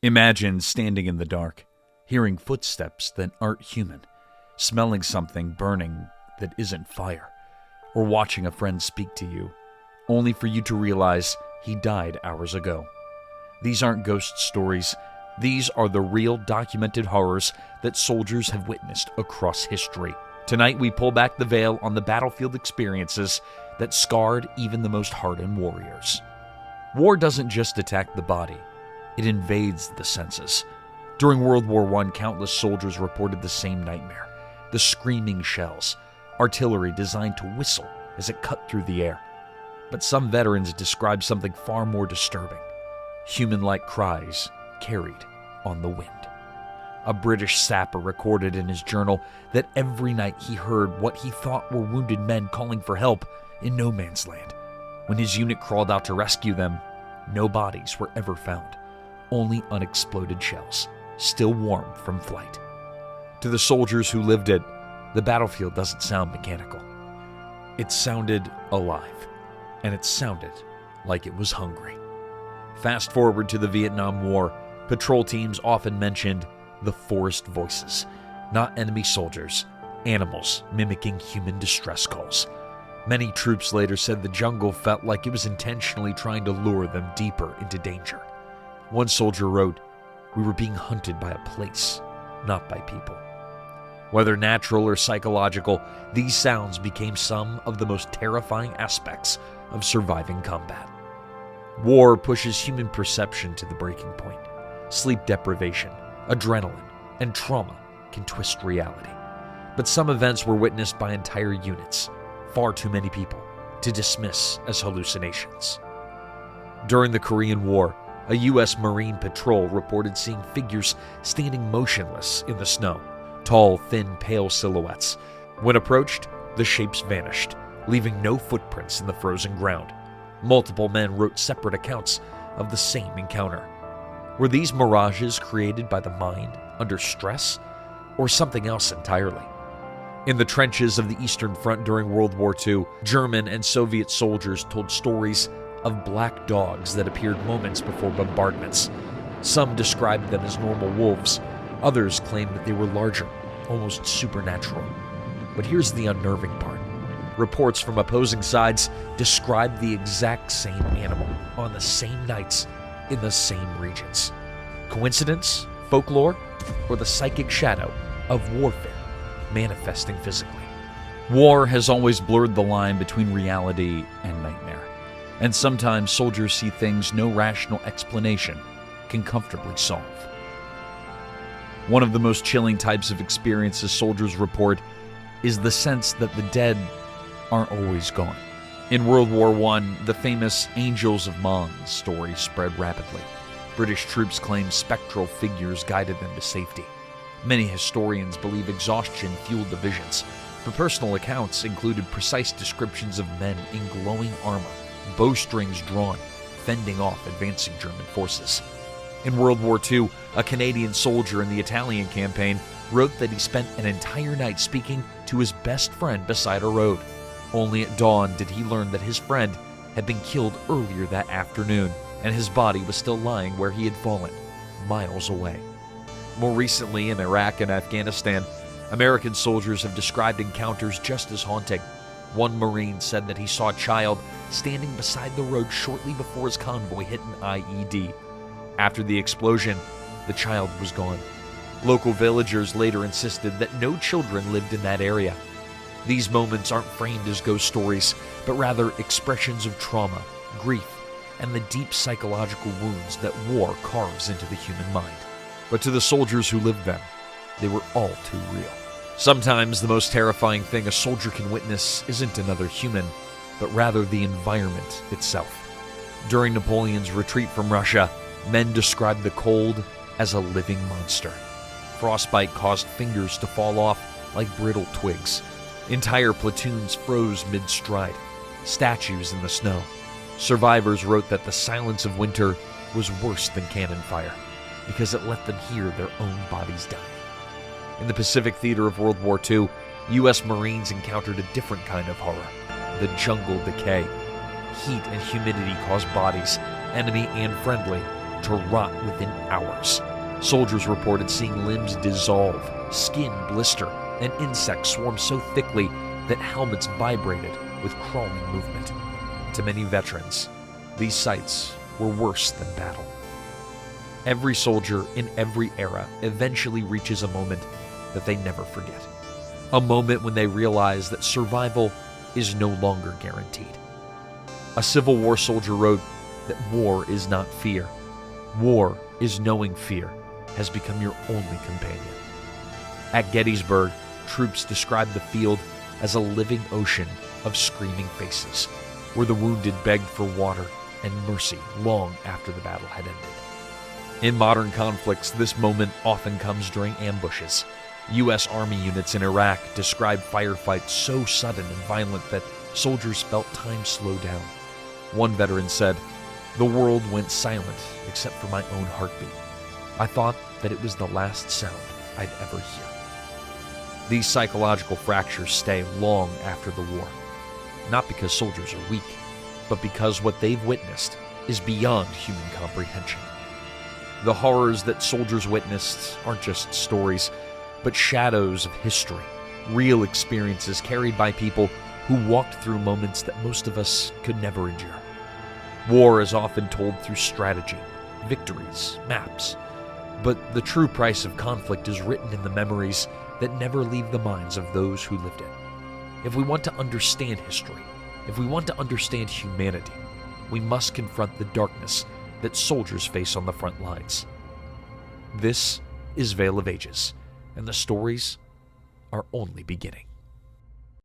Imagine standing in the dark, hearing footsteps that aren't human, smelling something burning that isn't fire, or watching a friend speak to you, only for you to realize he died hours ago. These aren't ghost stories. These are the real documented horrors that soldiers have witnessed across history. Tonight, we pull back the veil on the battlefield experiences that scarred even the most hardened warriors. War doesn't just attack the body, it invades the senses. During World War I, countless soldiers reported the same nightmare. The screaming shells, artillery designed to whistle as it cut through the air. But some veterans described something far more disturbing: human-like cries carried on the wind. A British sapper recorded in his journal that every night he heard what he thought were wounded men calling for help in no man's land. When his unit crawled out to rescue them, no bodies were ever found, only unexploded shells, still warm from flight. To the soldiers who lived it, the battlefield doesn't sound mechanical. It sounded alive, and it sounded like it was hungry. Fast forward to the Vietnam War, patrol teams often mentioned the forest voices, not enemy soldiers, animals mimicking human distress calls. Many troops later said the jungle felt like it was intentionally trying to lure them deeper into danger. One soldier wrote, "We were being hunted by a place, not by people." Whether natural or psychological, these sounds became some of the most terrifying aspects of surviving combat. War pushes human perception to the breaking point. Sleep deprivation, adrenaline, and trauma can twist reality. But some events were witnessed by entire units, far too many people, to dismiss as hallucinations. During the Korean War, a U.S. Marine patrol reported seeing figures standing motionless in the snow, tall, thin, pale silhouettes. When approached, the shapes vanished, leaving no footprints in the frozen ground. Multiple men wrote separate accounts of the same encounter. Were these mirages created by the mind under stress, or something else entirely? In the trenches of the Eastern Front during World War II, German and Soviet soldiers told stories of black dogs that appeared moments before bombardments. Some described them as normal wolves. Others claimed that they were larger, almost supernatural. But here's the unnerving part. Reports from opposing sides described the exact same animal on the same nights in the same regions. Coincidence, folklore, or the psychic shadow of warfare manifesting physically? War has always blurred the line between reality and nightmare, and sometimes soldiers see things no rational explanation can comfortably solve. One of the most chilling types of experiences soldiers report is the sense that the dead aren't always gone. In World War I, the famous Angels of Mons story spread rapidly. British troops claimed spectral figures guided them to safety. Many historians believe exhaustion fueled the visions, but personal accounts included precise descriptions of men in glowing armor, bowstrings drawn, fending off advancing German forces. In World War II, a Canadian soldier in the Italian campaign wrote that he spent an entire night speaking to his best friend beside a road. Only at dawn did he learn that his friend had been killed earlier that afternoon, and his body was still lying where he had fallen, miles away. More recently, in Iraq and Afghanistan, American soldiers have described encounters just as haunting. One Marine said that he saw a child standing beside the road shortly before his convoy hit an IED. After the explosion, the child was gone. Local villagers later insisted that no children lived in that area. These moments aren't framed as ghost stories, but rather expressions of trauma, grief, and the deep psychological wounds that war carves into the human mind. But to the soldiers who lived them, they were all too real. Sometimes the most terrifying thing a soldier can witness isn't another human, but rather the environment itself. During Napoleon's retreat from Russia, men described the cold as a living monster. Frostbite caused fingers to fall off like brittle twigs. Entire platoons froze mid-stride, statues in the snow. Survivors wrote that the silence of winter was worse than cannon fire because it let them hear their own bodies dying. In the Pacific theater of World War II, U.S. Marines encountered a different kind of horror: the jungle decay. Heat and humidity caused bodies, enemy and friendly, to rot within hours. Soldiers reported seeing limbs dissolve, skin blister, and insects swarm so thickly that helmets vibrated with crawling movement. To many veterans, these sights were worse than battle. Every soldier in every era eventually reaches a moment that they never forget. A moment when they realize that survival is no longer guaranteed. A Civil War soldier wrote that war is not fear. War is knowing fear has become your only companion. At Gettysburg, troops described the field as a living ocean of screaming faces, where the wounded begged for water and mercy long after the battle had ended. In modern conflicts, this moment often comes during ambushes. U.S. Army units in Iraq described firefights so sudden and violent that soldiers felt time slow down. One veteran said, "The world went silent except for my own heartbeat. I thought that it was the last sound I'd ever hear." These psychological fractures stay long after the war, not because soldiers are weak, but because what they've witnessed is beyond human comprehension. The horrors that soldiers witnessed aren't just stories, but shadows of history, real experiences carried by people who walked through moments that most of us could never endure. War is often told through strategy, victories, maps, but the true price of conflict is written in the memories that never leave the minds of those who lived it. If we want to understand history, if we want to understand humanity, we must confront the darkness that soldiers face on the front lines. This is Veil of Ages, and the stories are only beginning.